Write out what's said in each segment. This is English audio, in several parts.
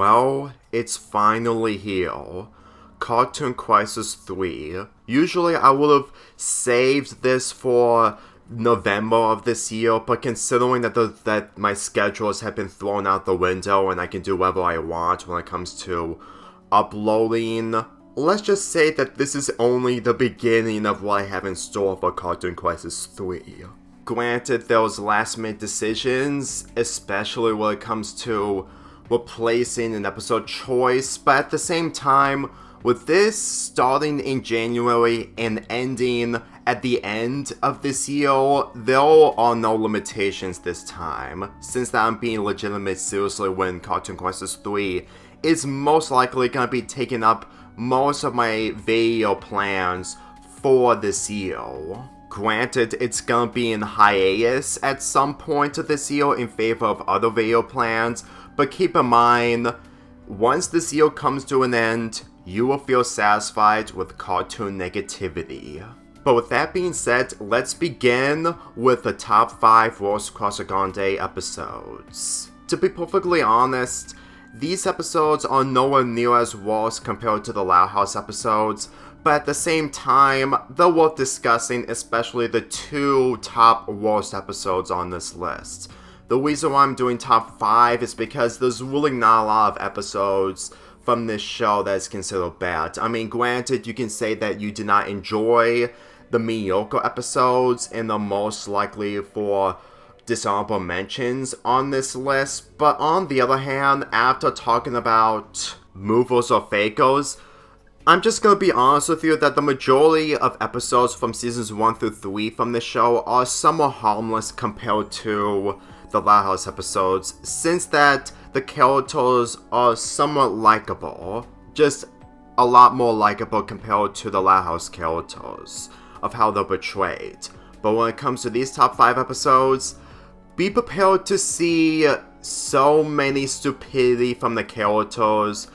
Well, it's finally here. Cartoon Crisis 3. Usually I would have saved this for November of this year, but considering that my schedules have been thrown out the window and I can do whatever I want when it comes to uploading, let's just say that this is only the beginning of what I have in store for Cartoon Crisis 3. Granted, there was last-minute decisions, especially when it comes to replacing an episode choice, but at the same time, with this starting in January and ending at the end of this year, there are no limitations this time, since that I'm being legitimate seriously when Cartoon Crisis 3 is most likely going to be taking up most of my video plans for this year. Granted, it's going to be in hiatus at some point of this year in favor of other video plans, but keep in mind, once this year comes to an end, you will feel satisfied with cartoon negativity. But with that being said, let's begin with the top 5 worst Casagrandes episodes. To be perfectly honest, these episodes are nowhere near as worse compared to the Loud House episodes, but at the same time, they're worth discussing, especially the 2 top worst episodes on this list. The reason why I'm doing top 5 is because there's really not a lot of episodes from this show that is considered bad. I mean, granted, you can say that you did not enjoy the mediocre episodes and the most likely for dishonorable mentions on this list, but on the other hand, after talking about movers or fakers, I'm just gonna be honest with you that the majority of episodes from seasons 1 through 3 from this show are somewhat harmless compared to the Loud House episodes, since that the characters are somewhat likable, just a lot more likable compared to the Loud House characters, of how they're portrayed. But when it comes to these top 5 episodes, be prepared to see so many stupidity from the characters,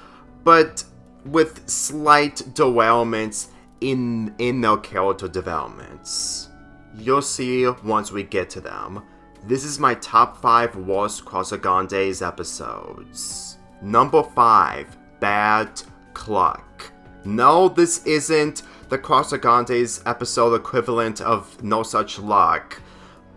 but with slight derailments in their character developments. You'll see once we get to them. This is my top 5 worst Casagrandes episodes. Number 5, Bad Cluck. No, this isn't the Casagrandes episode equivalent of No Such Luck.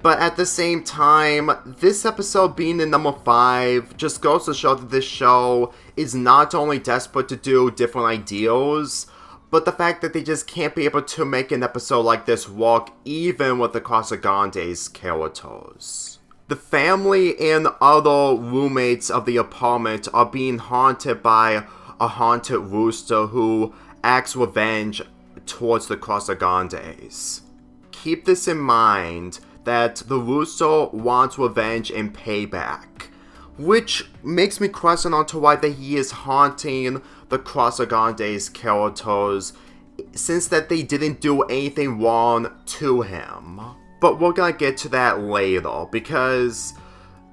But at the same time, this episode being in number 5 just goes to show that this show is not only desperate to do different ideals, but the fact that they just can't be able to make an episode like this work even with the Casagrandes characters. The family and other roommates of the apartment are being haunted by a haunted rooster who acts revenge towards the Casagrandes. Keep this in mind, that the rooster wants revenge and payback, which makes me question on to why that he is haunting the Casagrandes characters, since that they didn't do anything wrong to him. But we're gonna get to that later, because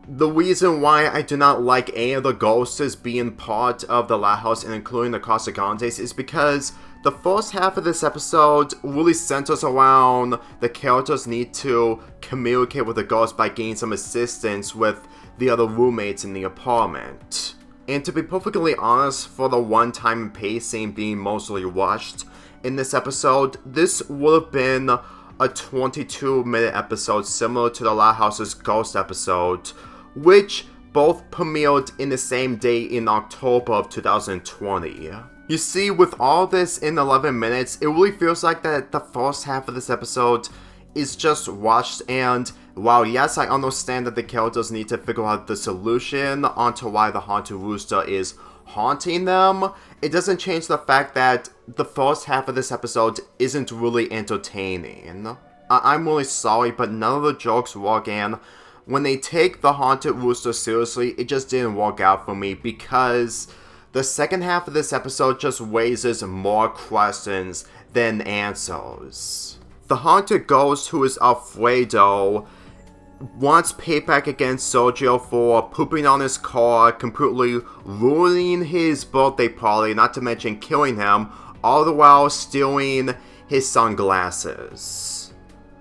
the reason why I do not like any of the ghosts being part of the Loud House and including the Casagrandes is because the first half of this episode really centers around the characters need to communicate with the ghost by gaining some assistance with the other roommates in the apartment. And to be perfectly honest, for the one-time pacing being mostly rushed in this episode, this would have been a 22-minute episode similar to the Loud House's Ghost episode, which both premiered in the same day in October of 2020. You see, with all this in 11 minutes, it really feels like that the first half of this episode is just rushed, and while yes, I understand that the characters need to figure out the solution onto why the haunted rooster is haunting them, it doesn't change the fact that the first half of this episode isn't really entertaining. I'm really sorry, but none of the jokes work, and when they take the haunted rooster seriously, it just didn't work out for me, because the second half of this episode just raises more questions than answers. The haunted ghost, who is Alfredo, wants payback against Sergio for pooping on his car, completely ruining his birthday party, not to mention killing him, all the while stealing his sunglasses.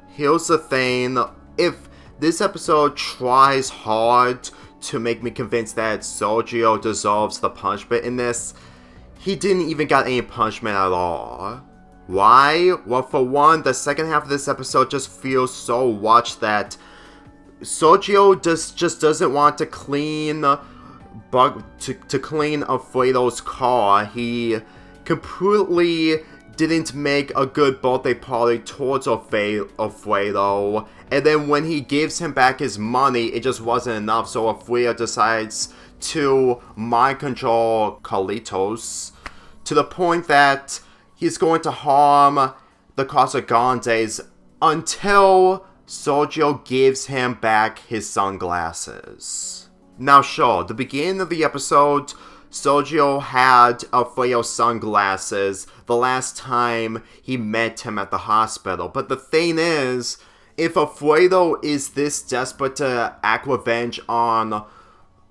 Here's the thing, if this episode tries hard to make me convinced that Sergio deserves the punishment in this, he didn't even get any punishment at all. Why? Well, for one, the second half of this episode just feels so rushed that Sergio just doesn't want to clean clean Alfredo's car. He completely didn't make a good birthday party towards Alfredo, and then when he gives him back his money, it just wasn't enough, so Alfredo decides to mind control Carlitos to the point that he's going to harm the Casagrandes until Sergio gives him back his sunglasses. Now sure, the beginning of the episode, Sergio had Alfredo's sunglasses the last time he met him at the hospital. But the thing is, if Alfredo is this desperate to act revenge on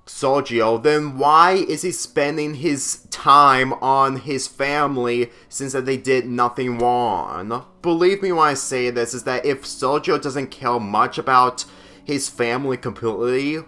Sergio, then why is he spending his time on his family since that they did nothing wrong? Believe me when I say this, is that if Sergio doesn't care much about his family completely,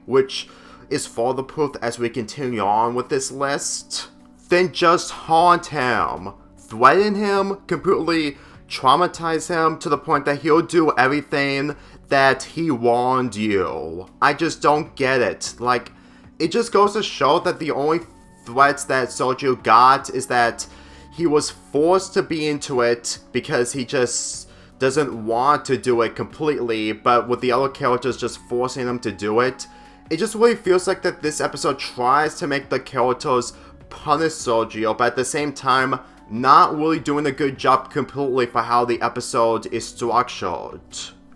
which is further proof as we continue on with this list, then just haunt him, threaten him, completely traumatize him to the point that he'll do everything that he warned you. I just don't get it. Like, it just goes to show that the only threats that Sergio got is that he was forced to be into it because he just doesn't want to do it completely, but with the other characters just forcing him to do it, it just really feels like that this episode tries to make the characters punish Sergio, but at the same time, not really doing a good job completely for how the episode is structured.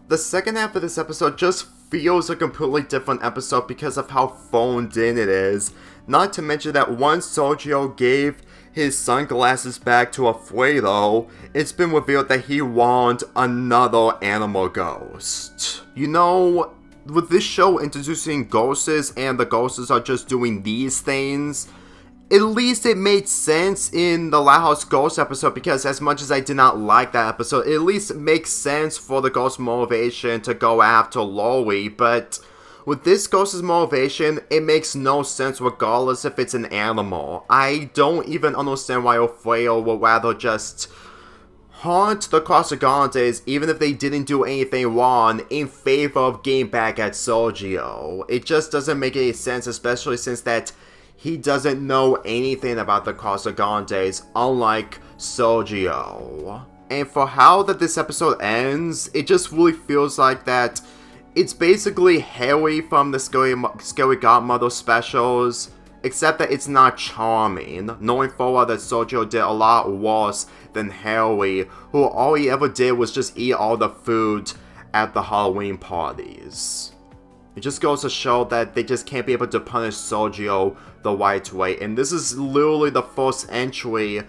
The second half of this episode just feels a completely different episode because of how phoned in it is. Not to mention that once Sergio gave his sunglasses back to Alfredo, it's been revealed that he warned another animal ghost. You know, with this show introducing ghosts and the ghosts are just doing these things, at least it made sense in the Lighthouse Ghost episode, because as much as I did not like that episode, it at least makes sense for the ghost motivation to go after Lori, but with this ghost's motivation, it makes no sense regardless if it's an animal. I don't even understand why Alfredo would rather just haunt the Casagrandes even if they didn't do anything wrong in favor of getting back at Sergio. It just doesn't make any sense, especially since that he doesn't know anything about the Casagrandes, unlike Sergio. And for how that this episode ends, it just really feels like that it's basically Harry from the Scary Godmother specials, except that it's not charming, knowing full well that Sergio did a lot worse than Harry, who all he ever did was just eat all the food at the Halloween parties. It just goes to show that they just can't be able to punish Sergio the right way, and this is literally the first entry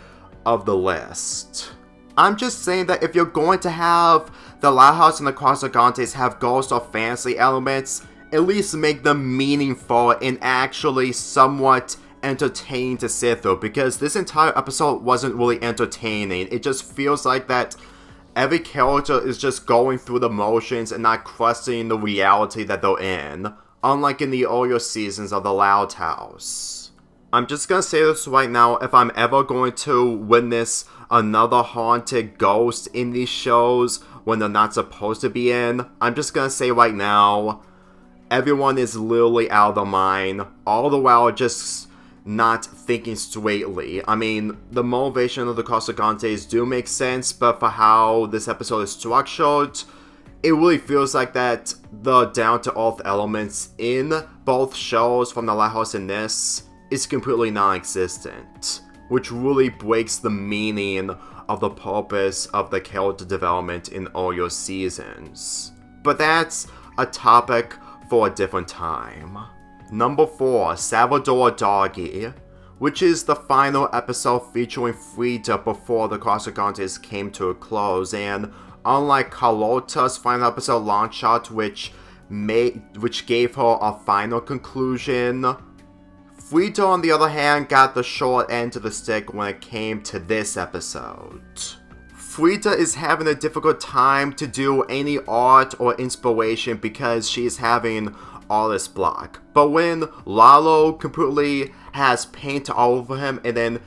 of the list. I'm just saying that if you're going to have the Lighthouse and the Casagrandes have ghost or fantasy elements, at least make them meaningful and actually somewhat entertaining to sit through, because this entire episode wasn't really entertaining. It just feels like that every character is just going through the motions and not questioning the reality that they're in, unlike in the earlier seasons of the Loud House. I'm just gonna say this right now, if I'm ever going to witness another haunted ghost in these shows when they're not supposed to be in, I'm just gonna say right now, everyone is literally out of their mind, all the while just not thinking straightly. I mean, the motivation of the Casagrandes do make sense, but for how this episode is structured, it really feels like that the down-to-earth elements in both shows from the Lighthouse and this is completely non-existent, which really breaks the meaning of the purpose of the character development in earlier seasons. But that's a topic for a different time. Number 4, Salvador Doggy, which is the final episode featuring Frida before the Casagrandes came to a close, and unlike Carlota's final episode launch shot, which gave her a final conclusion, Frida on the other hand got the short end of the stick when it came to this episode. Frida is having a difficult time to do any art or inspiration because she's having artist block. But when Lalo completely has paint all over him and then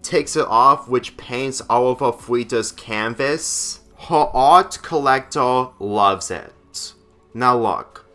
takes it off, which paints all over Fuita's canvas, her art collector loves it. Now look,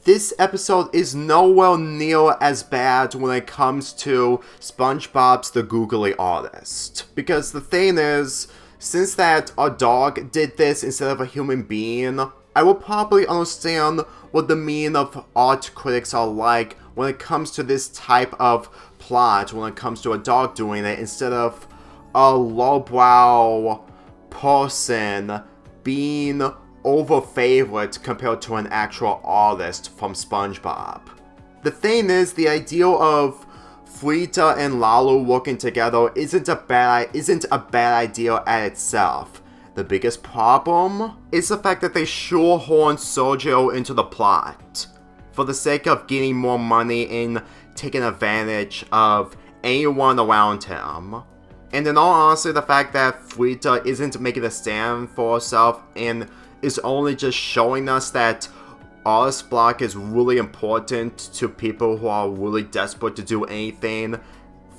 this episode is nowhere near as bad when it comes to SpongeBob's The Googly Artist. Because the thing is, since that a dog did this instead of a human being, I will probably understand what the meaning of art critics are like when it comes to this type of plot, when it comes to a dog doing it instead of a lowbrow person being over-favorite compared to an actual artist from SpongeBob. The thing is, the idea of Fuita and Lalo working together isn't a bad idea at itself. The biggest problem is the fact that they shoehorn Sergio into the plot for the sake of getting more money and taking advantage of anyone around him. And in all honesty, the fact that Fuita isn't making a stand for herself and is only just showing us that artist block is really important to people who are really desperate to do anything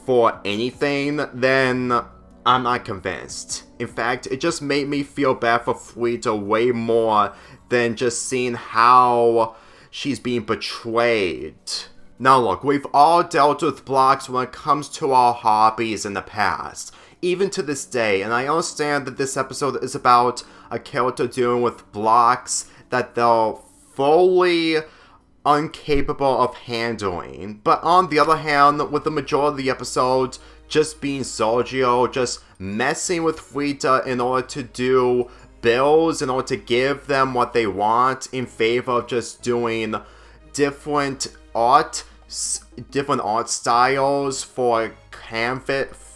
for anything, then I'm not convinced. In fact, it just made me feel bad for Fuita way more than just seeing how she's being betrayed. Now look, we've all dealt with blocks when it comes to our hobbies in the past, even to this day, and I understand that this episode is about a character dealing with blocks that they're fully incapable of handling. But on the other hand, with the majority of the episode just being Sergio, just messing with Fuita in order to do bills, in order to give them what they want, in favor of just doing different art styles for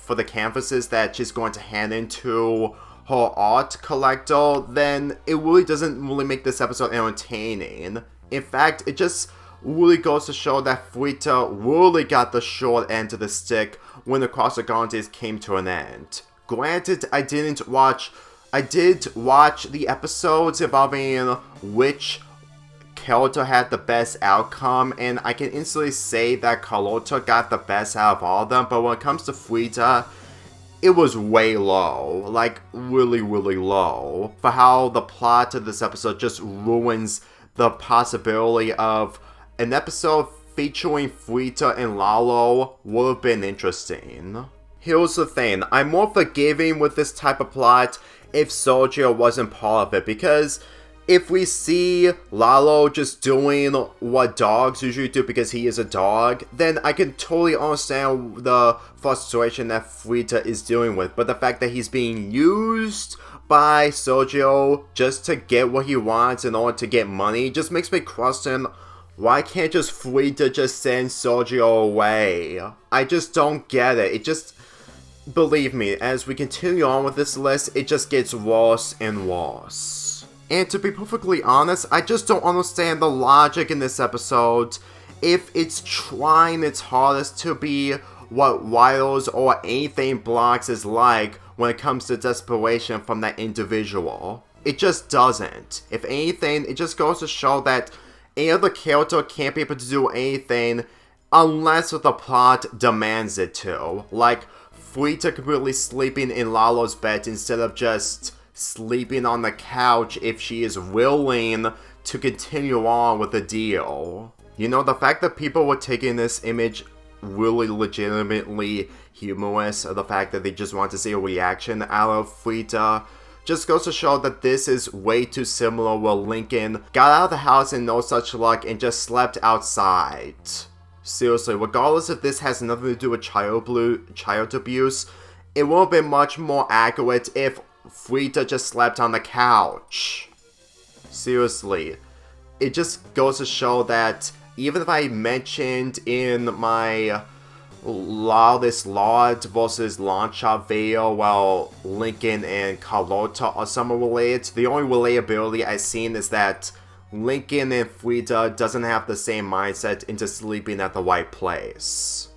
the canvases that she's going to hand into her art collector, then it really doesn't really make this episode entertaining. In fact, it just really goes to show that Fuita really got the short end of the stick when the Casagrandes came to an end. Granted, I did watch the episodes involving which character had the best outcome, and I can instantly say that Carlota got the best out of all of them, but when it comes to Fuita, it was way low, like really, really low, for how the plot of this episode just ruins the possibility of an episode featuring Fuita and Lalo would have been interesting. Here's the thing, I'm more forgiving with this type of plot if Sergio wasn't part of it, because if we see Lalo just doing what dogs usually do because he is a dog, then I can totally understand the frustration that Fuita is dealing with. But the fact that he's being used by Sergio just to get what he wants in order to get money just makes me question, why can't just Fuita just send Sergio away? I just don't get it. Believe me, as we continue on with this list, it just gets worse and worse. And to be perfectly honest, I just don't understand the logic in this episode if it's trying its hardest to be what Wiles or anything blocks is like when it comes to desperation from that individual. It just doesn't. If anything, it just goes to show that any other character can't be able to do anything unless the plot demands it to. Like Fuita completely sleeping in Lalo's bed instead of just sleeping on the couch if she is willing to continue on with the deal. You know, the fact that people were taking this image really legitimately humorous, or the fact that they just want to see a reaction out of Fuita, just goes to show that this is way too similar where Lincoln got out of the house in no such luck and just slept outside. Seriously, regardless if this has nothing to do with child abuse, it would have been much more accurate if Fuita just slept on the couch. Seriously, it just goes to show that even if I mentioned in my Loudest Lord versus Launchshot video while Lincoln and Carlota are somewhat related, the only relatability I've seen is that Lincoln and Fuita doesn't have the same mindset into sleeping at the right place.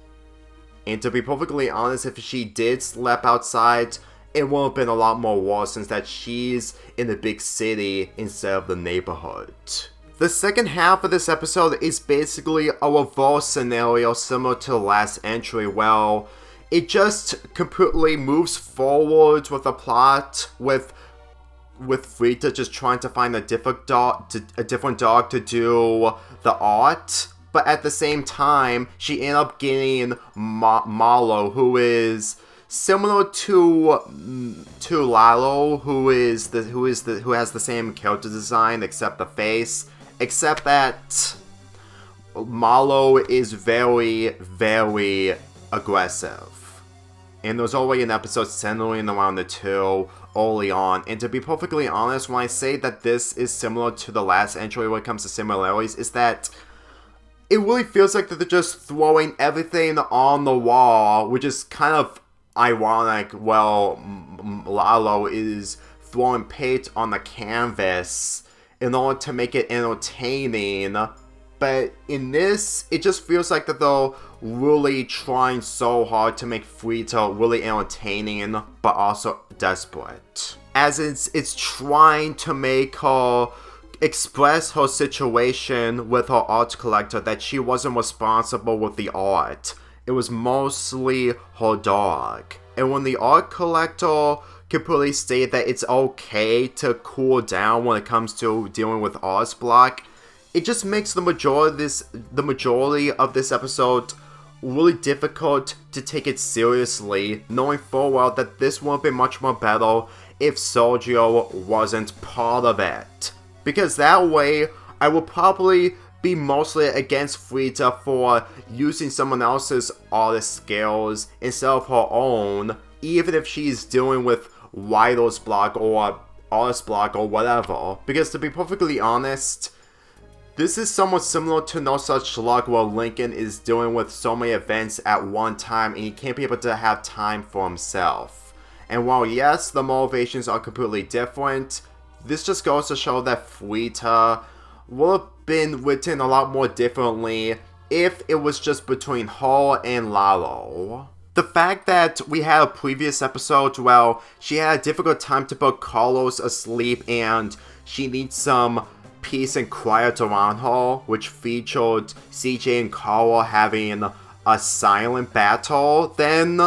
And to be perfectly honest, if she did sleep outside, it would have been a lot more worse since that she's in the big city instead of the neighborhood. The second half of this episode is basically a reverse scenario similar to the last entry. Well, it just completely moves forward with the plot with Frida just trying to find a different dog to do the art. But at the same time, she ended up getting Malo, who is similar to Lalo, who has the same character design except the face. Except that Malo is very, very aggressive. And there's already an episode centering around the two early on. And to be perfectly honest, when I say that this is similar to the last entry when it comes to similarities, is that it really feels like that they're just throwing everything on the wall, which is kind of ironic. Well, Lalo is throwing paint on the canvas in order to make it entertaining, but in this, it just feels like that they're really trying so hard to make Frida really entertaining, but also desperate. As it's trying to make her express her situation with her art collector, that she wasn't responsible with the art. It was mostly her dog. And when the art collector completely state that it's okay to cool down when it comes to dealing with art's block, it just makes the majority of this episode really difficult to take it seriously, knowing full well that this would have been much more better if Sergio wasn't part of it. Because that way, I would probably be mostly against Frida for using someone else's artist skills instead of her own, even if she's dealing with writer's block or artist block or whatever. Because to be perfectly honest, this is somewhat similar to No Such Luck, where Lincoln is dealing with so many events at one time and he can't be able to have time for himself. And while yes, the motivations are completely different, this just goes to show that Frida would have been written a lot more differently if it was just between her and Lalo. The fact that we had a previous episode, well, she had a difficult time to put Carlos asleep and she needs some peace and quiet around her, which featured CJ and Carl having a silent battle, then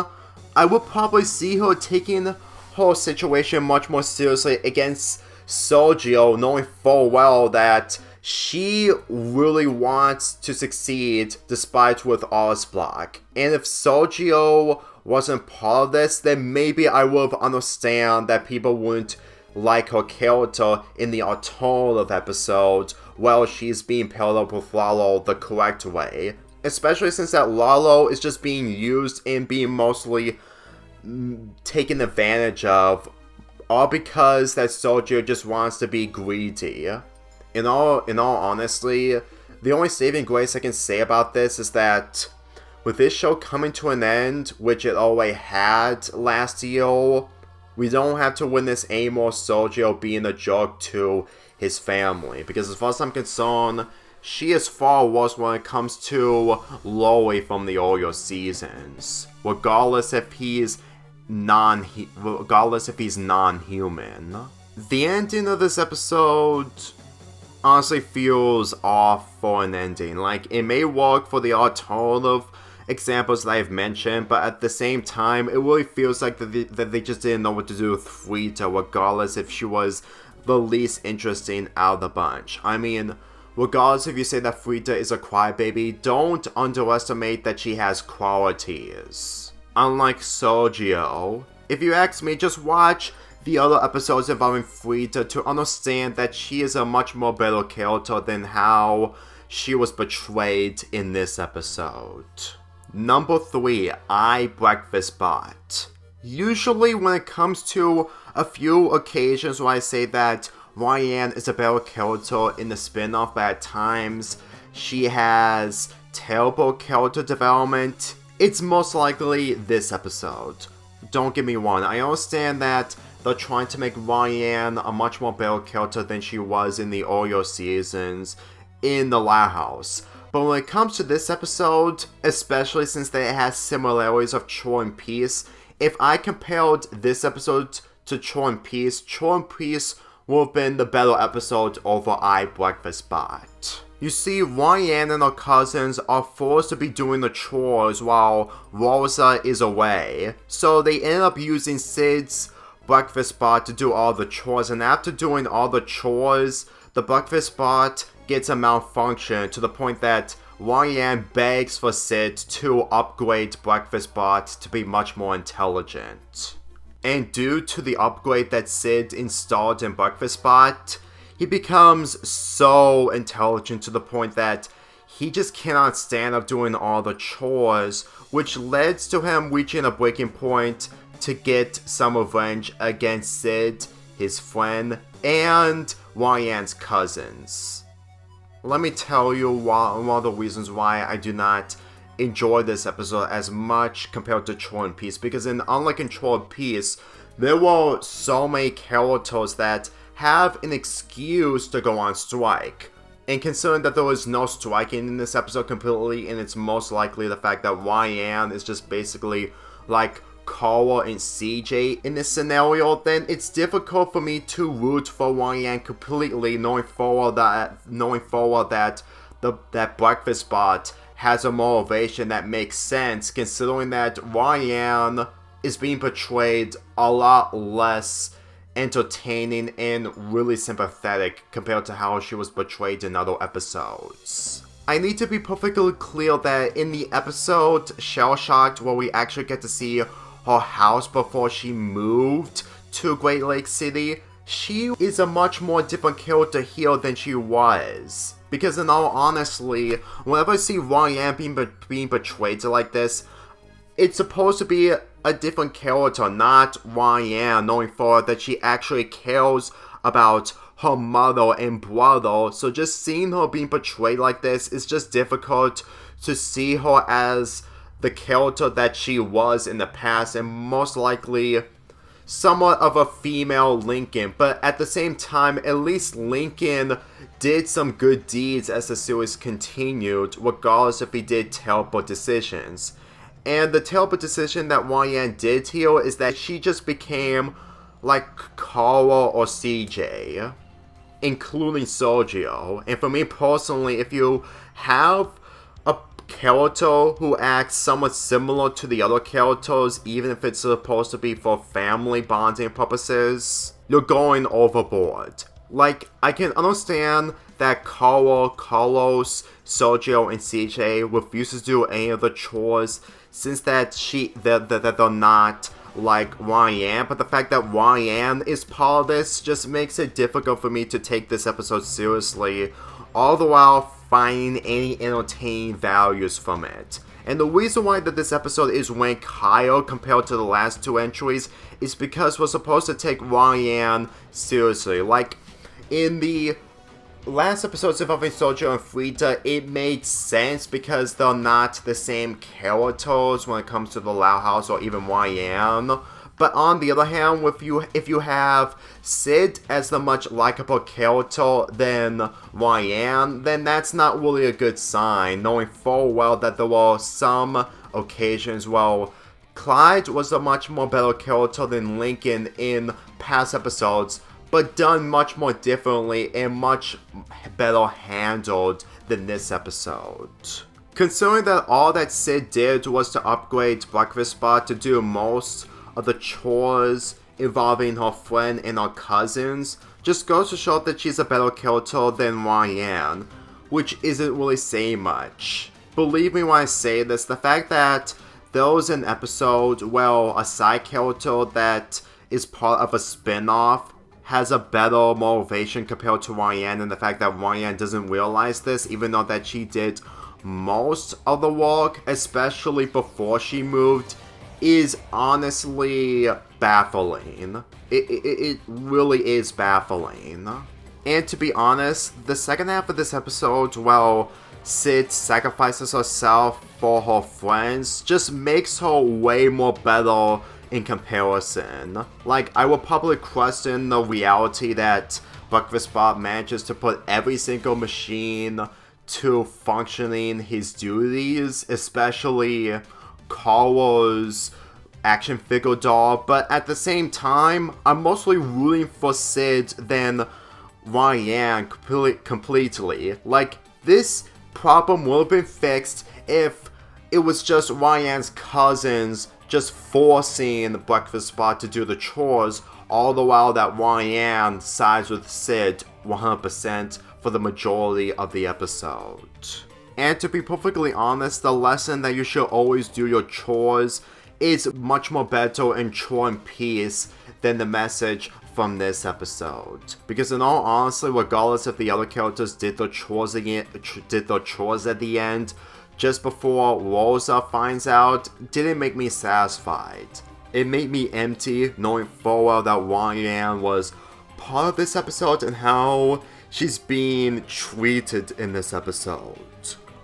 I would probably see her taking her situation much more seriously against Sergio, knowing full well that she really wants to succeed despite with R's block. And if Sergio wasn't part of this, then maybe I would understand that people wouldn't like her character in the alternative episode while she's being paired up with Lalo the correct way. Especially since that Lalo is just being used and being mostly taken advantage of, all because that Sergio just wants to be greedy. In all honesty, the only saving grace I can say about this is that with this show coming to an end, which it already had last year, we don't have to witness any more Sergio being a jerk to his family. Because as far as I'm concerned, she is far worse when it comes to Lori from the earlier seasons. Regardless if he's non-human. The ending of this episode honestly feels off for an ending. Like, it may work for the alternative examples that I've mentioned, but at the same time, it really feels like that they just didn't know what to do with Frida, regardless if she was the least interesting out of the bunch. I mean, regardless if you say that Frida is a crybaby, don't underestimate that she has qualities. Unlike Sergio, if you ask me, just watch the other episodes involving Frida to understand that she is a much more better character than how she was portrayed in this episode. Number 3, I Breakfast Bot. Usually when it comes to a few occasions where I say that Ryan is a better character in the spin-off, but at times she has terrible character development, it's most likely this episode. Don't get me wrong, I understand that they're trying to make Ryan a much more better character than she was in the earlier seasons in the Lighthouse. But when it comes to this episode, especially since it has similarities of Chore and Peace, if I compared this episode to Chore and Peace would have been the better episode over I Breakfast Bot. You see, Ryan and her cousins are forced to be doing the chores while Rosa is away, so they end up using Sid's breakfast bot to do all the chores, and after doing all the chores, the breakfast bot gets a malfunction to the point that Ryan begs for Sid to upgrade breakfast bot to be much more intelligent. And due to the upgrade that Sid installed in breakfast bot, he becomes so intelligent to the point that he just cannot stand up doing all the chores, which leads to him reaching a breaking point to get some revenge against Sid, his friend, and Ryan's cousins. Let me tell you one of the reasons why I do not enjoy this episode as much compared to Troll and Peace, because unlike in Troll and Peace, there were so many characters that have an excuse to go on strike. And considering that there was no striking in this episode completely, and it's most likely the fact that Ryan is just basically like Carl and CJ in this scenario, then it's difficult for me to root for Ryan completely, knowing forward that that breakfast bot has a motivation that makes sense, considering that Ryan is being portrayed a lot less entertaining and really sympathetic compared to how she was portrayed in other episodes. I need to be perfectly clear that in the episode Shell Shocked, where we actually get to see her house before she moved to Great Lake City, she is a much more different character here than she was. Because in all honesty, whenever I see Ryan being portrayed like this, it's supposed to be a different character, not Ryan, knowing forward that she actually cares about her mother and brother. So just seeing her being portrayed like this is just difficult to see her as the character that she was in the past, and most likely somewhat of a female Lincoln. But at the same time, at least Lincoln did some good deeds as the series continued, regardless if he did terrible decisions. And the terrible decision that Ryan did here is that she just became like Carla or CJ, including Sergio. And for me personally, if you have a character who acts somewhat similar to the other characters, even if it's supposed to be for family bonding purposes, you're going overboard. Like, I can understand that Carla, Carlos, Sergio, and CJ refuse to do any of the chores since that they're not like Ryan, but the fact that Ryan is part of this just makes it difficult for me to take this episode seriously, all the while finding any entertaining values from it. And the reason why that this episode is ranked higher compared to the last two entries is because we're supposed to take Ryan seriously. Like, in the last episodes involving Sergio and Frida, it made sense because they're not the same characters when it comes to the Loud House or even Ryan. But on the other hand, if you have Sid as the much likable character than Ryan, then that's not really a good sign, knowing full well that there were some occasions where Clyde was a much more better character than Lincoln in past episodes, but done much more differently and much better handled than this episode. Considering that all that Sid did was to upgrade Breakfast Spot to do most of the chores involving her friend and her cousins, just goes to show that she's a better character than Ryan, which isn't really saying much. Believe me when I say this, the fact that there was an episode where a side character that is part of a spin-off has a better motivation compared to Ryan, and the fact that Ryan doesn't realize this, even though that she did most of the work, especially before she moved, is honestly baffling. It really is baffling. And to be honest, the second half of this episode, well, Sid sacrifices herself for her friends, just makes her way more better in comparison. Like, I would probably question the reality that Breakfast Bob manages to put every single machine to functioning his duties, especially Carlos action figure doll, but at the same time, I'm mostly rooting for Sid than Ryan completely. Like, this problem would have been fixed if it was just Ryan's cousins just forcing the breakfast spot to do the chores, all the while that Ryan sides with Sid 100% for the majority of the episode. And to be perfectly honest, the lesson that you should always do your chores is much more better in Chore and Peace than the message from this episode. Because in all honesty, regardless if the other characters did their chores at the end, just before Rosa finds out, didn't make me satisfied. It made me empty knowing full well that Ryan was part of this episode and how she's being treated in this episode.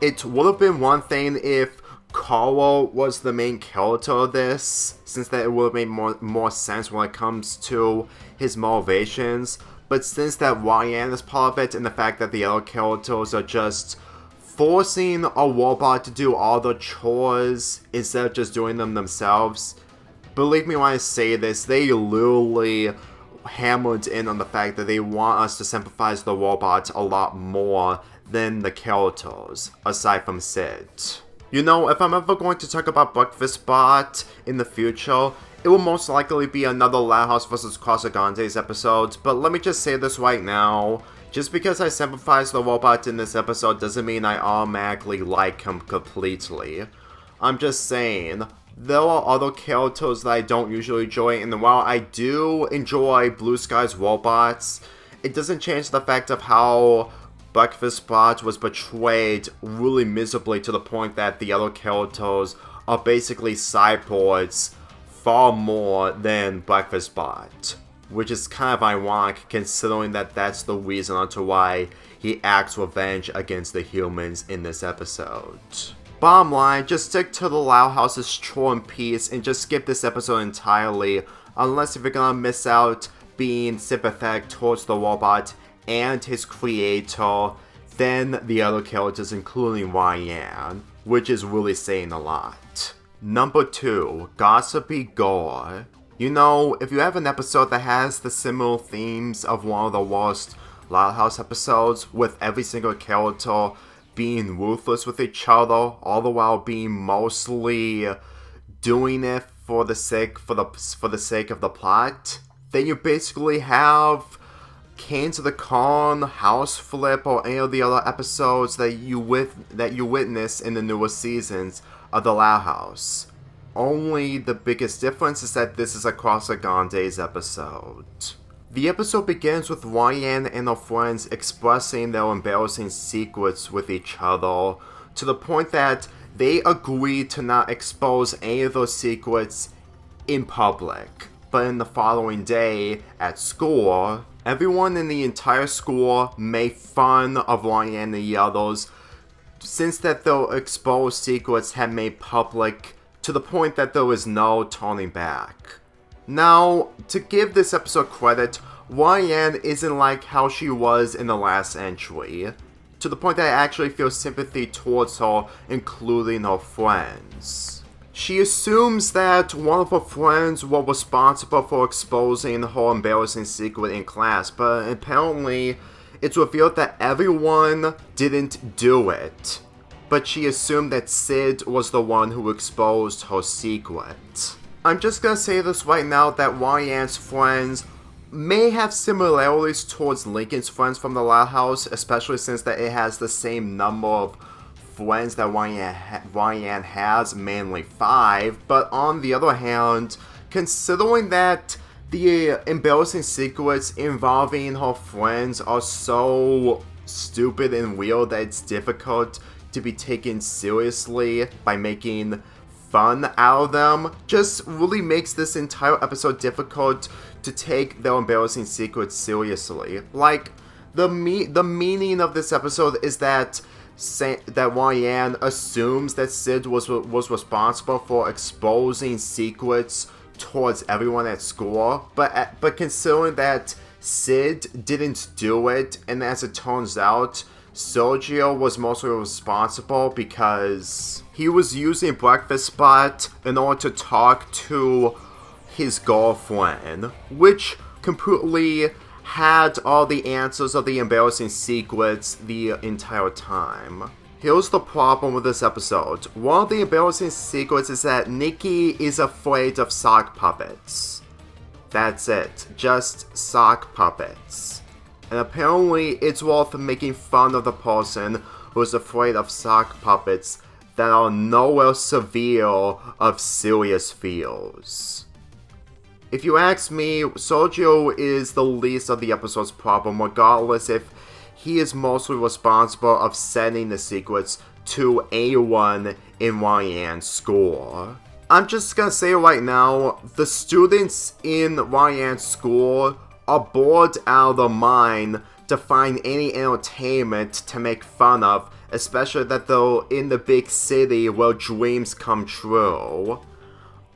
It would have been one thing if Carl was the main character of this, since that it would have made more sense when it comes to his motivations, but since that Ryan is part of it and the fact that the other characters are just forcing a robot to do all the chores instead of just doing them themselves, believe me when I say this, they literally hammered in on the fact that they want us to sympathize with the robot a lot more than the characters, aside from Sid. You know, if I'm ever going to talk about Breakfast Bot in the future, it will most likely be another Loud House vs. Casagrandes episode, but let me just say this right now. Just because I sympathize with the robot in this episode doesn't mean I automatically like him completely. I'm just saying, there are other characters that I don't usually enjoy, and while I do enjoy Blue Sky's robots, it doesn't change the fact of how Breakfast Bot was betrayed really miserably to the point that the other characters are basically cyborgs far more than Breakfast Bot. Which is kind of ironic considering that that's the reason onto why he acts revenge against the humans in this episode. Bottom line, just stick to the Loud House's Chore and Peace and just skip this episode entirely, unless if you're gonna miss out being sympathetic towards the robot and his creator than the other characters including Ryan, which is really saying a lot. Number 2, Gossipy Gore. You know, if you have an episode that has the similar themes of one of the worst Loud House episodes, with every single character being ruthless with each other, all the while being mostly doing it for the sake of the plot, then you basically have Canes of the Con, House Flip, or any of the other episodes that you witness in the newer seasons of the Loud House. Only the biggest difference is that this is a Casagrandes episode. The episode begins with Ryan and her friends expressing their embarrassing secrets with each other, to the point that they agree to not expose any of those secrets in public. But in the following day, at school, everyone in the entire school made fun of Ryan and the others, since that their exposed secrets had made public to the point that there was no turning back. Now, to give this episode credit, Ryan isn't like how she was in the last entry, to the point that I actually feel sympathy towards her, including her friends. She assumes that one of her friends was responsible for exposing her embarrassing secret in class, but apparently it's revealed that everyone didn't do it. But she assumed that Sid was the one who exposed her secret. I'm just gonna say this right now that Ryan's friends may have similarities towards Lincoln's friends from the Loud House, especially since that it has the same number of friends that Ryan has, mainly 5. But on the other hand, considering that the embarrassing secrets involving her friends are so stupid and weird that it's difficult to be taken seriously by making fun out of them, just really makes this entire episode difficult to take their embarrassing secrets seriously. Like, the meaning of this episode is that Ryan assumes that Sid was responsible for exposing secrets towards everyone at school, but considering that Sid didn't do it, and as it turns out, Sergio was mostly responsible because he was using Breakfast Spot in order to talk to his girlfriend, which completely had all the answers of the embarrassing secrets the entire time. Here's the problem with this episode. One of the embarrassing secrets is that Nikki is afraid of sock puppets. That's it. Just sock puppets. And apparently it's worth making fun of the person who is afraid of sock puppets that are nowhere severe of serious fears. If you ask me, Sergio is the least of the episode's problem, regardless if he is mostly responsible of sending the secrets to anyone in Ryan's school. I'm just gonna say right now, the students in Ryan's school are bored out of their mind to find any entertainment to make fun of, especially that they're in the big city where dreams come true.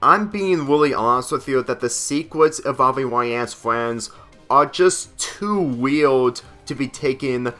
I'm being really honest with you that the secrets involving Ryan's friends are just too weird to be taken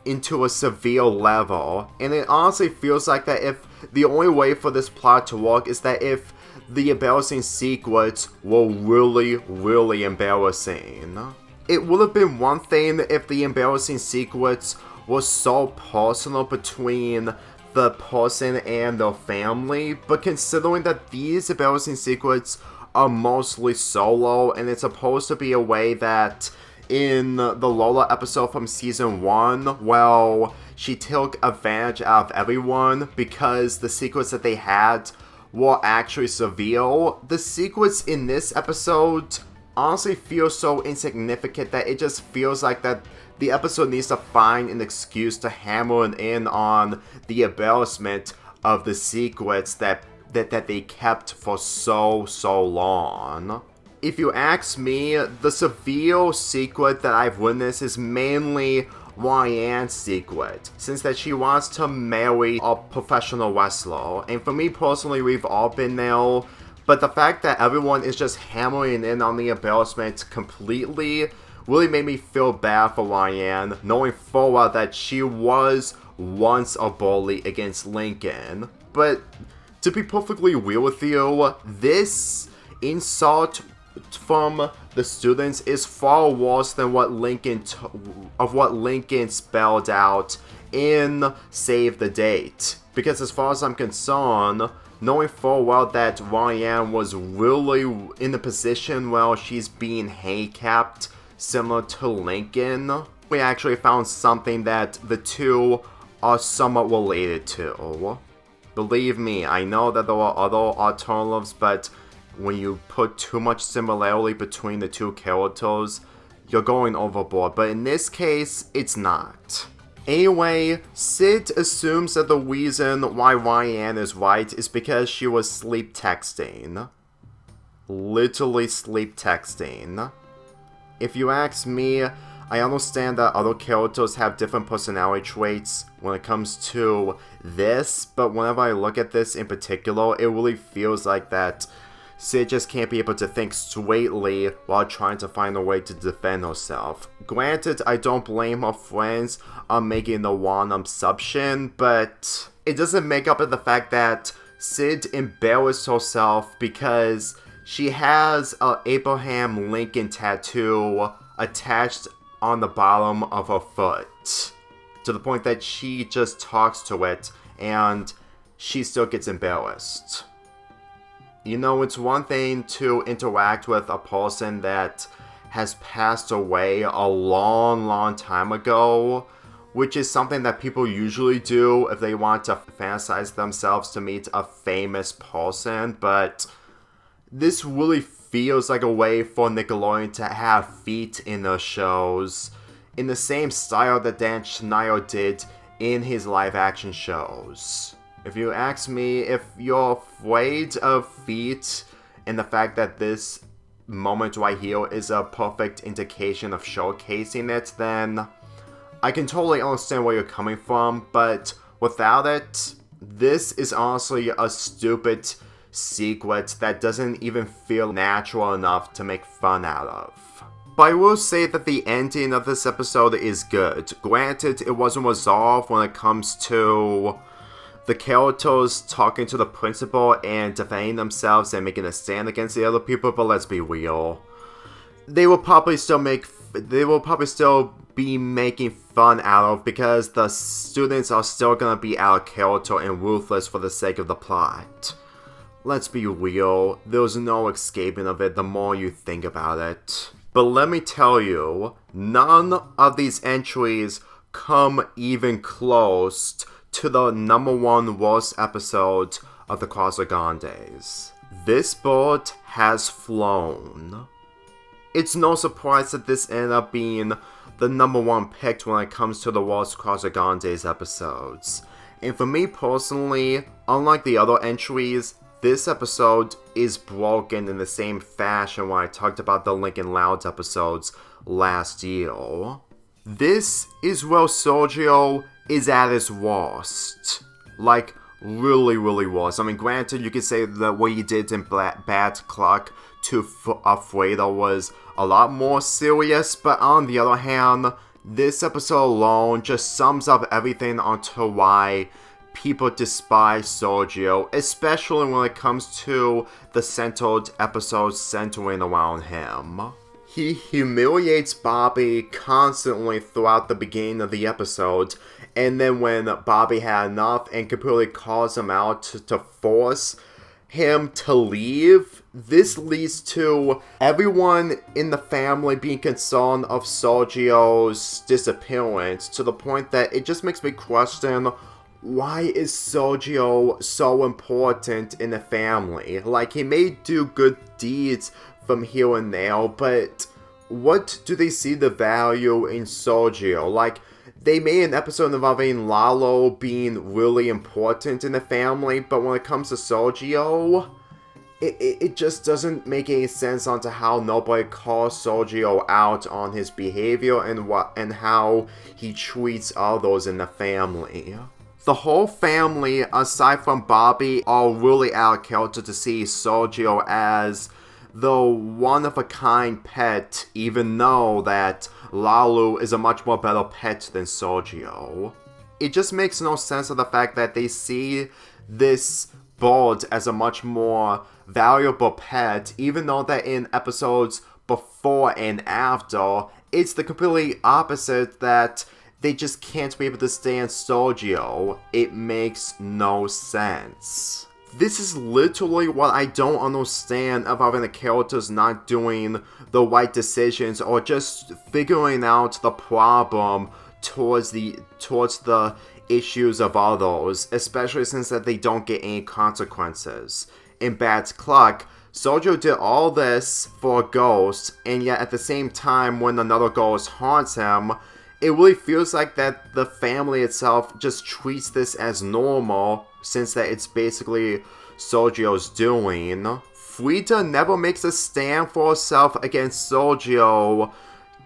into a severe level, and it honestly feels like that if the only way for this plot to work is that if the embarrassing secrets were really, really embarrassing. It would have been one thing if the embarrassing secrets were so personal between the person and their family, but considering that these embarrassing secrets are mostly solo, and it's supposed to be a way that in the Lola episode from season 1, well, she took advantage of everyone because the secrets that they had were actually severe. The secrets in this episode honestly feel so insignificant that it just feels like that the episode needs to find an excuse to hammer in on the embarrassment of the secrets that they kept for so long. If you ask me, the severe secret that I've witnessed is mainly Ryan's secret, since that she wants to marry a professional wrestler, and for me personally, we've all been there, but the fact that everyone is just hammering in on the embarrassment completely really made me feel bad for Ryan, knowing full well that she was once a bully against Lincoln. But to be perfectly real with you, this insult from the students is far worse than what Lincoln spelled out in Save the Date. Because as far as I'm concerned, knowing full well that Ryan was really in the position where she's being handicapped, similar to Lincoln, we actually found something that the two are somewhat related to. Believe me, I know that there are other alternatives, but when you put too much similarity between the two characters, you're going overboard. But in this case, it's not. Anyway, Sid assumes that the reason why Ryan is right is because she was sleep texting. Literally sleep texting. If you ask me, I understand that other characters have different personality traits when it comes to this, but whenever I look at this in particular, it really feels like that Sid just can't be able to think straightly while trying to find a way to defend herself. Granted, I don't blame her friends on making the wrong assumption, but it doesn't make up for the fact that Sid embarrassed herself because she has an Abraham Lincoln tattoo attached on the bottom of her foot, to the point that she just talks to it and she still gets embarrassed. You know, it's one thing to interact with a person that has passed away a long time ago, which is something that people usually do if they want to fantasize themselves to meet a famous person, but this really feels like a way for Nickelodeon to have feet in their shows, in the same style that Dan Schneider did in his live-action shows. If you ask me, if you're afraid of feet and the fact that this moment right here is a perfect indication of showcasing it, then I can totally understand where you're coming from, but without it, this is honestly a stupid secret that doesn't even feel natural enough to make fun out of. But I will say that the ending of this episode is good. Granted, it wasn't resolved when it comes to the characters talking to the principal and defending themselves and making a stand against the other people, but let's be real. They will probably still be making fun out of, because the students are still gonna be out of character and ruthless for the sake of the plot. Let's be real, there's no escaping of it the more you think about it. But let me tell you, none of these entries come even close to the #1 worst episode of the Casagrandes. This bird has flown. It's no surprise that this ended up being the #1 picked when it comes to the worst Casagrandes episodes. And for me personally, unlike the other entries, this episode is broken in the same fashion when I talked about the Lincoln Loud episodes last year. This is where Sergio is at his worst. Like, really, really worst. I mean, granted, you could say that what he did in Bad Clock to Alfredo was a lot more serious, but on the other hand, this episode alone just sums up everything onto why people despise Sergio, especially when it comes to the centered episodes centering around him. He humiliates Bobby constantly throughout the beginning of the episode, and then when Bobby had enough and completely calls him out to force him to leave, this leads to everyone in the family being concerned of Sergio's disappearance, to the point that it just makes me question, why is Sergio so important in the family? Like, he may do good deeds from here and there, but what do they see the value in Sergio? Like, they made an episode involving Lalo being really important in the family, but when it comes to Sergio, it just doesn't make any sense onto how nobody calls Sergio out on his behavior and how he treats others in the family. The whole family, aside from Bobby, are really out of character to see Sergio as the one-of-a-kind pet, even though that Lalu is a much more better pet than Sergio. It just makes no sense of the fact that they see this bird as a much more valuable pet, even though that in episodes before and after, it's the completely opposite, that they just can't be able to stand Sergio. It makes no sense. This is literally what I don't understand about the characters not doing the right decisions or just figuring out the problem towards the issues of others, especially since that they don't get any consequences. In Bad Clock, Sergio did all this for a ghost, and yet at the same time when another ghost haunts him, it really feels like that the family itself just treats this as normal, since that it's basically Sergio's doing. Frida never makes a stand for herself against Sergio,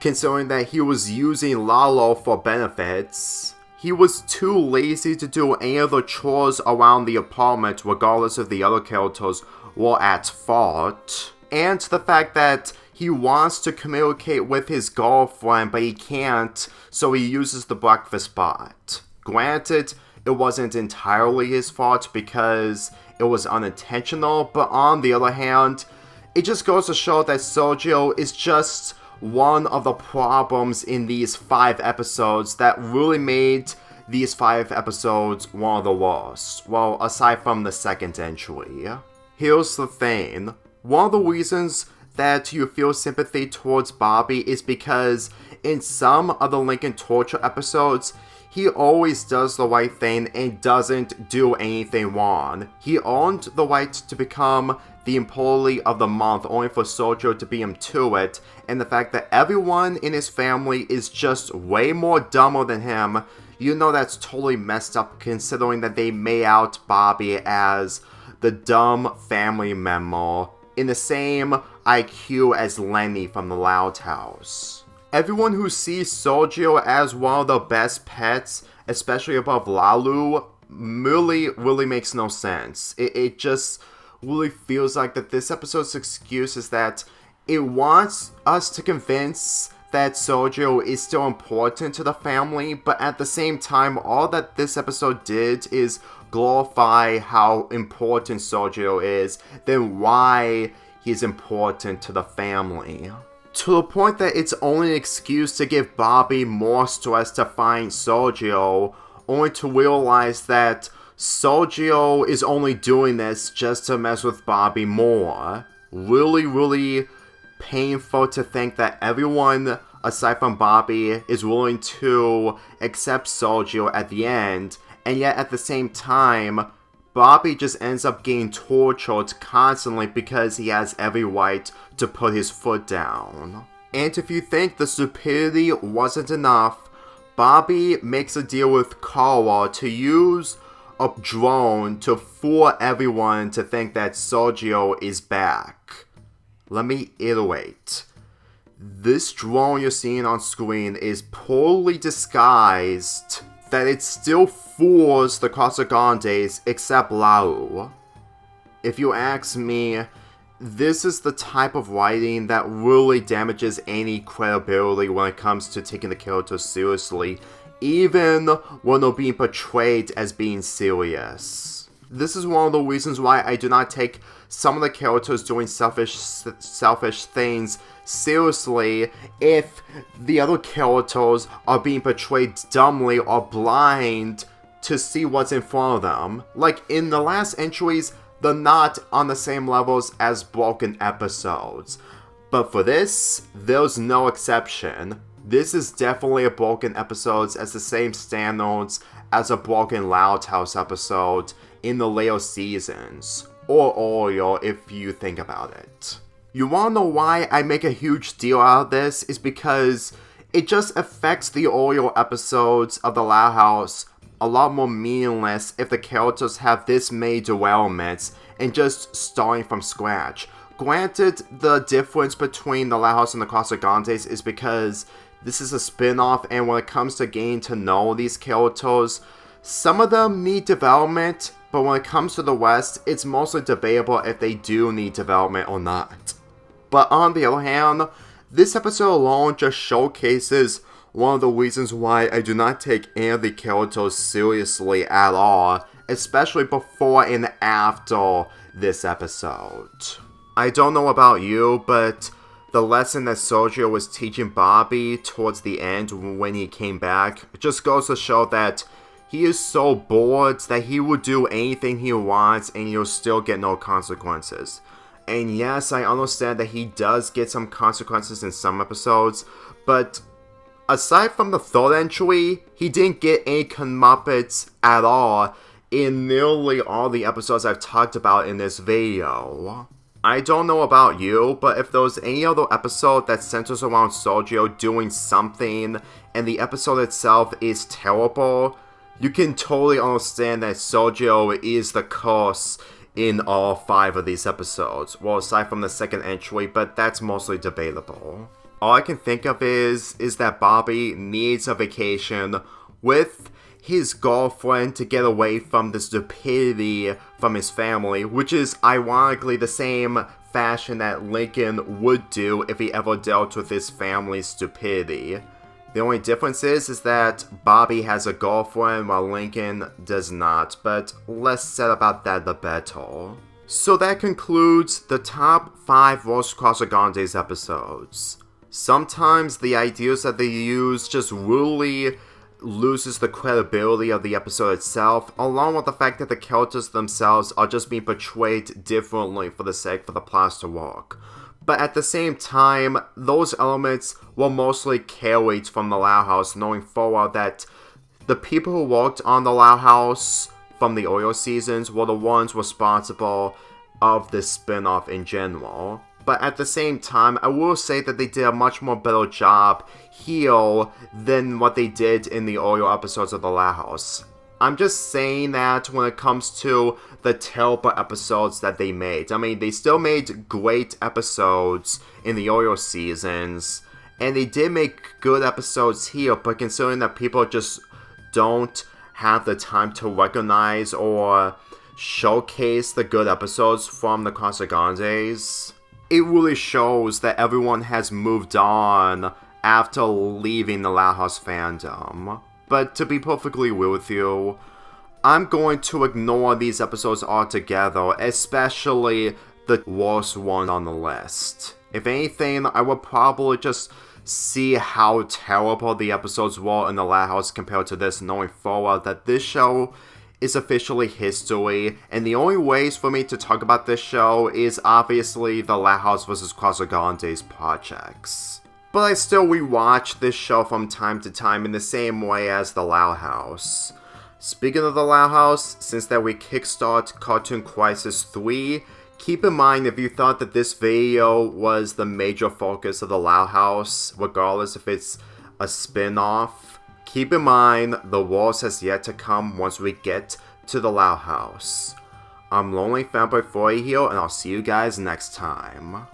considering that he was using Lalo for benefits. He was too lazy to do any of the chores around the apartment, regardless if the other characters were at fault. And the fact that he wants to communicate with his girlfriend, but he can't, so he uses the breakfast bot. Granted, it wasn't entirely his fault because it was unintentional, but on the other hand, it just goes to show that Sergio is just one of the problems in these 5 episodes that really made these 5 episodes one of the worst. Well, aside from the second entry. Here's the thing. One of the reasons that you feel sympathy towards Bobby is because in some of the Lincoln torture episodes, he always does the right thing and doesn't do anything wrong. He earned the right to become the employee of the month only for Sergio to beat him to it, and the fact that everyone in his family is just way more dumber than him, you know that's totally messed up considering that they made out Bobby as the dumb family member in the same IQ as Lenny from the Loud House. Everyone who sees Sergio as one of the best pets, especially above Lalu, really makes no sense. It just really feels like that this episode's excuse is that It wants us to convince that Sojo is still important to the family, but at the same time, all that this episode did is glorify how important Sojo is, then why he's important to the family. To the point that it's only an excuse to give Bobby more stress to find Sojo, only to realize that Sojo is only doing this just to mess with Bobby more. Really painful to think that everyone aside from Bobby is willing to accept Sojo at the end, and yet at the same time, Bobby just ends up getting tortured constantly because he has every right to put his foot down. And if you think the stupidity wasn't enough, Bobby makes a deal with Kara to use a drone to fool everyone to think that Sojo is back. Let me iterate. This drone you're seeing on screen is poorly disguised that it still fools the Casagrandes except Lau. If you ask me, this is the type of writing that really damages any credibility when it comes to taking the characters seriously, even when they're being portrayed as being serious. This is one of the reasons why I do not take some of the characters doing selfish things seriously if the other characters are being portrayed dumbly or blind to see what's in front of them. Like in the last entries, they're not on the same levels as broken episodes. But for this, there's no exception. This is definitely a broken episode as the same standards as a broken Loud House episode in the later seasons. Or earlier if you think about it. You wanna know why I make a huge deal out of this? Is because it just affects the earlier episodes of the Loud House a lot more meaningless if the characters have this many developments and just starting from scratch. Granted, the difference between the Loud House and the Casagrandes is because this is a spin-off, and when it comes to getting to know these characters, some of them need development, but when it comes to the West, it's mostly debatable if they do need development or not. But on the other hand, this episode alone just showcases one of the reasons why I do not take any of the characters seriously at all, especially before and after this episode. I don't know about you, but the lesson that Sojo was teaching Bobby towards the end when he came back just goes to show that he is so bored that he will do anything he wants and he'll still get no consequences. And yes, I understand that he does get some consequences in some episodes, but aside from the third entry, he didn't get any comeuppance at all in nearly all the episodes I've talked about in this video. I don't know about you, but if there was any other episode that centers around Sojo doing something and the episode itself is terrible, you can totally understand that Sojo is the curse in all 5 of these episodes. Well, aside from the second entry, but that's mostly debatable. All I can think of is that Bobby needs a vacation with his girlfriend to get away from the stupidity from his family, which is ironically the same fashion that Lincoln would do if he ever dealt with his family's stupidity. The only difference is that Bobby has a girlfriend while Lincoln does not, but less said about that the better. So that concludes the top 5 Los Casagrandes episodes. Sometimes the ideas that they use just really loses the credibility of the episode itself, along with the fact that the characters themselves are just being portrayed differently for the sake of the plots to work. But at the same time, those elements were mostly carried from the Loud House, knowing full well that the people who worked on the Loud House from the earlier seasons were the ones responsible of this spin-off in general. But at the same time, I will say that they did a much more better job here than what they did in the earlier episodes of The Loud House. I'm just saying that when it comes to the terrible episodes that they made. I mean, they still made great episodes in the earlier seasons, and they did make good episodes here, but considering that people just don't have the time to recognize or showcase the good episodes from the Casagrandes, it really shows that everyone has moved on after leaving the Loud House fandom. But to be perfectly real with you, I'm going to ignore these episodes altogether, especially the worst one on the list. If anything, I would probably just see how terrible the episodes were in the Loud House compared to this, knowing full well that this show is officially history, and the only ways for me to talk about this show is obviously the Loud House vs. Casagrandes projects. But I still rewatch this show from time to time in the same way as the Loud House. Speaking of the Loud House, since that we kickstart Cartoon Crisis 3, keep in mind if you thought that this video was the major focus of the Loud House, regardless if it's a spin-off, keep in mind the worst has yet to come once we get to the Loud House. I'm Lonely Fanboy 4 here, and I'll see you guys next time.